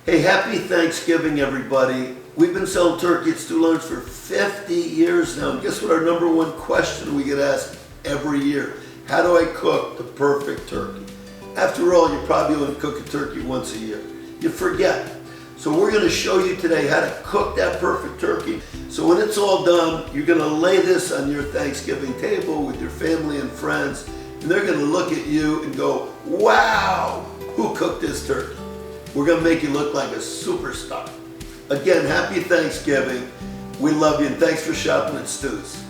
Hey, happy Thanksgiving, everybody. We've been selling turkey at Stew Lunch for 50 years now. And guess what our number one question we get asked every year? How do I cook the perfect turkey? After all, you probably only cook a turkey once a year. You forget. So we're gonna show you today how to cook that perfect turkey. So when it's all done, you're gonna lay this on your Thanksgiving table with your family and friends, and they're gonna look at you and go, wow, who cooked this turkey? We're gonna make you look like a superstar. Again, happy Thanksgiving. We love you and thanks for shopping at Stew's.